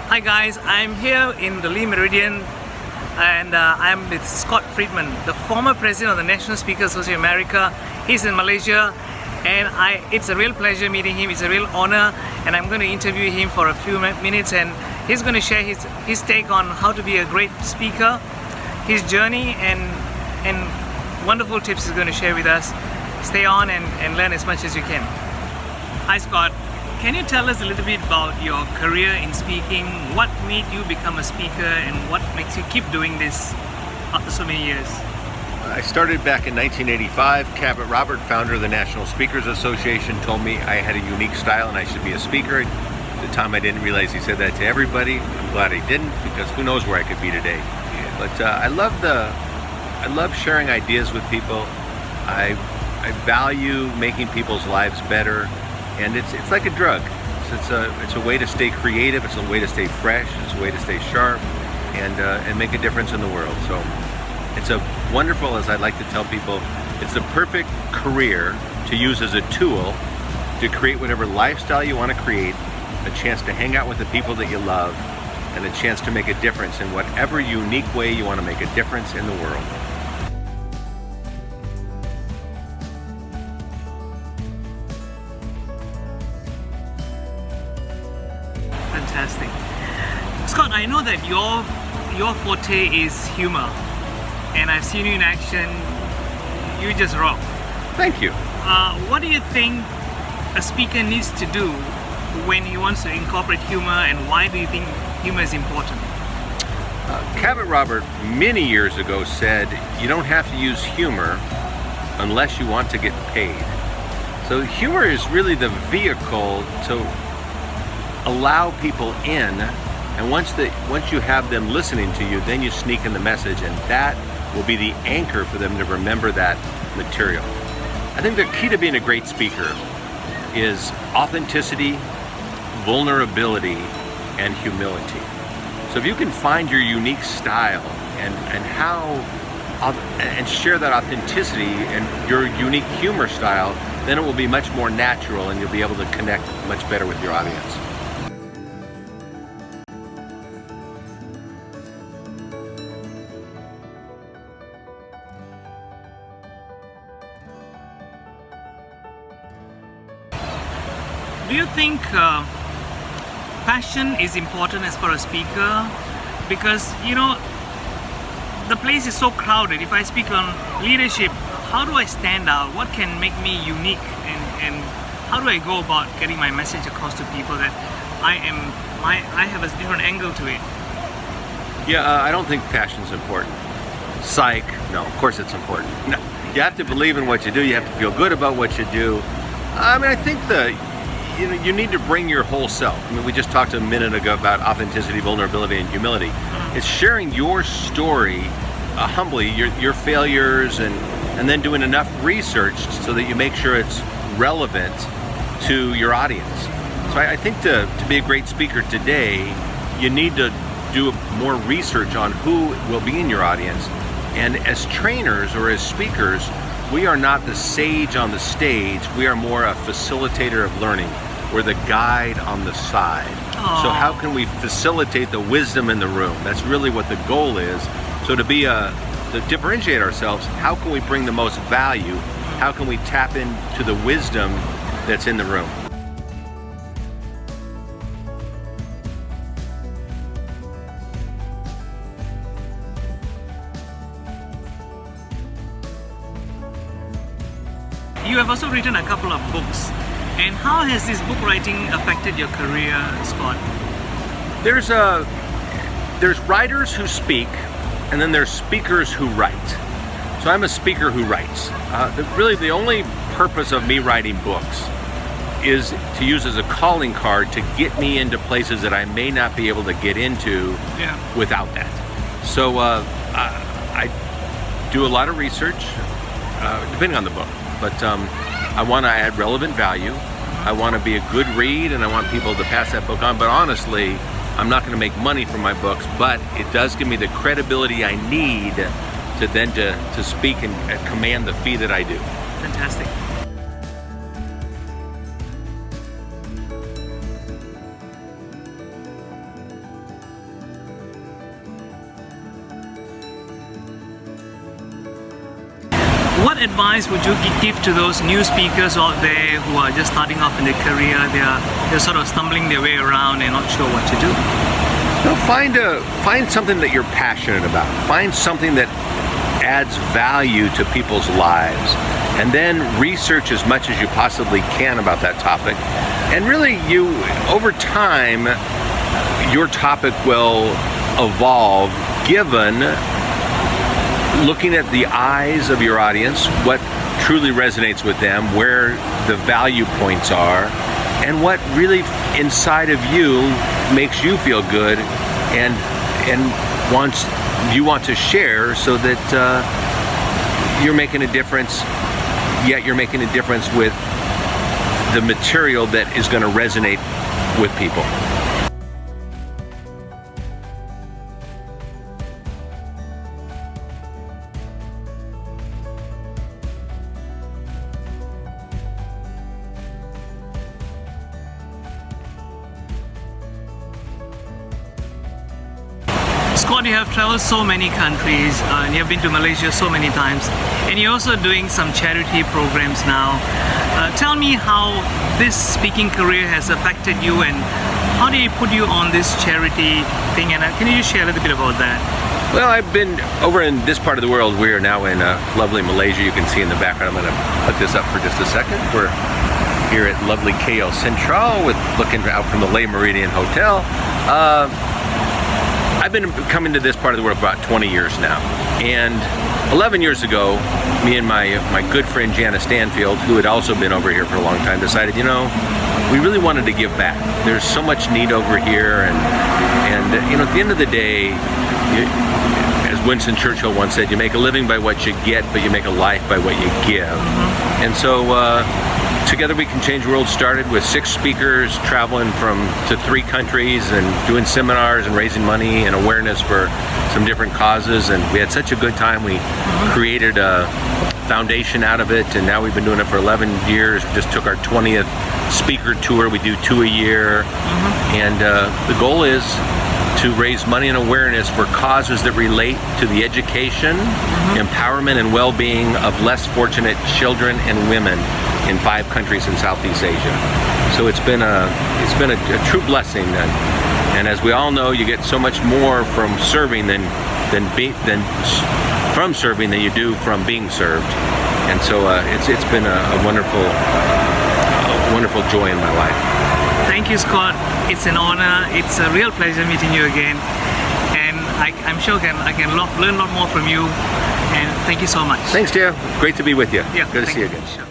Hi guys, I'm here in the Lee Meridian and I'm with Scott Friedman, the former president of the National Speakers Association of America. He's in Malaysia and it's a real pleasure meeting him. It's a real honor, and I'm going to interview him for a few minutes, and he's going to share his take on how to be a great speaker, his journey, and wonderful tips he's going to share with us. Stay on and learn as much as you can. Hi Scott, can you tell us a little bit about your career in speaking? What made you become a speaker and what makes you keep doing this after so many years? I started back in 1985. Cabot Robert, founder of the National Speakers Association, told me I had a unique style and I should be a speaker. At the time I didn't realize he said that to everybody. I'm glad he didn't, because who knows where I could be today. But I love sharing ideas with people. I value making people's lives better, and it's like a drug. It's a way to stay creative. It's a way to stay fresh. It's a way to stay sharp and make a difference in the world. So it's a wonderful, as I like to tell people, it's the perfect career to use as a tool to create whatever lifestyle you want to create, a chance to hang out with the people that you love, and a chance to make a difference in whatever unique way you want to make a difference in the world. Fantastic. Scott, I know that your forte is humor, and I've seen you in action. You just rock. Thank you. What do you think a speaker needs to do when he wants to incorporate humor, and why do you think humor is important? Cabot Robert many years ago said you don't have to use humor unless you want to get paid. So humor is really the vehicle to allow people in, and once you have them listening to you, then you sneak in the message, and that will be the anchor for them to remember that material. I think the key to being a great speaker is authenticity, vulnerability, and humility. So if you can find your unique style and share that authenticity and your unique humor style, then it will be much more natural and you'll be able to connect much better with your audience. Do you think passion is important as for a speaker? Because, you know, the place is so crowded. If I speak on leadership, how do I stand out? What can make me unique? And how do I go about getting my message across to people that I have a different angle to it? Yeah, I don't think passion's important. Psych, no, of course it's important. No, you have to believe in what you do. You have to feel good about what you do. I mean, I think you need to bring your whole self. I mean, we just talked a minute ago about authenticity, vulnerability, and humility. It's sharing your story humbly, your failures, and then doing enough research so that you make sure it's relevant to your audience. So I think to be a great speaker today, you need to do more research on who will be in your audience. And as trainers or as speakers, we are not the sage on the stage. We are more a facilitator of learning. We're the guide on the side. Aww. So how can we facilitate the wisdom in the room? That's really what the goal is. So to differentiate ourselves, how can we bring the most value? How can we tap into the wisdom that's in the room? You have also written a couple of books. And how has this book writing affected your career, Scott? There's writers who speak, and then there's speakers who write. So I'm a speaker who writes. Really the only purpose of me writing books is to use as a calling card to get me into places that I may not be able to get into without that. So I do a lot of research, depending on the book, but I want to add relevant value. I want to be a good read, and I want people to pass that book on. But honestly, I'm not going to make money from my books, but it does give me the credibility I need to speak and command the fee that I do. Fantastic. What advice would you give to those new speakers out there who are just starting off in their career? They're sort of stumbling their way around and not sure what to do. So find something that you're passionate about. Find something that adds value to people's lives, and then research as much as you possibly can about that topic. And really, over time, your topic will evolve given looking at the eyes of your audience, what truly resonates with them, where the value points are, and what really inside of you makes you feel good and you want to share, so that you're making a difference, yet you're making a difference with the material that is going to resonate with people. Scott, you have traveled so many countries and you have been to Malaysia so many times, and you're also doing some charity programs now. Tell me how this speaking career has affected you, and how did it put you on this charity thing, and can you just share a little bit about that? Well, I've been over in this part of the world. We are now in lovely Malaysia. You can see in the background. I'm going to put this up for just a second. We're here at lovely KL Central looking out from the Le Meridian Hotel. I've been coming to this part of the world about 20 years now, and 11 years ago, me and my good friend Jana Stanfield, who had also been over here for a long time, decided, we really wanted to give back. There's so much need over here, and at the end of the day, as Winston Churchill once said, you make a living by what you get, but you make a life by what you give. And so Together We Can Change the World started with 6 speakers traveling to 3 countries and doing seminars and raising money and awareness for some different causes, and we had such a good time. We created a foundation out of it, and now we've been doing it for 11 years. We just took our 20th speaker tour. We do 2 a year, and the goal is to raise money and awareness for causes that relate to the education, empowerment, and well-being of less fortunate children and women in 5 countries in Southeast Asia. So it's been a true blessing, and as we all know, you get so much more from serving than from serving than you do from being served. And so it's been a wonderful joy in my life. Thank you, Scott. It's an honor. It's a real pleasure meeting you again, and I'm sure I can learn a lot more from you. And thank you so much. Thanks, Jeff. Great to be with you. Yeah, good to see you again. Sure.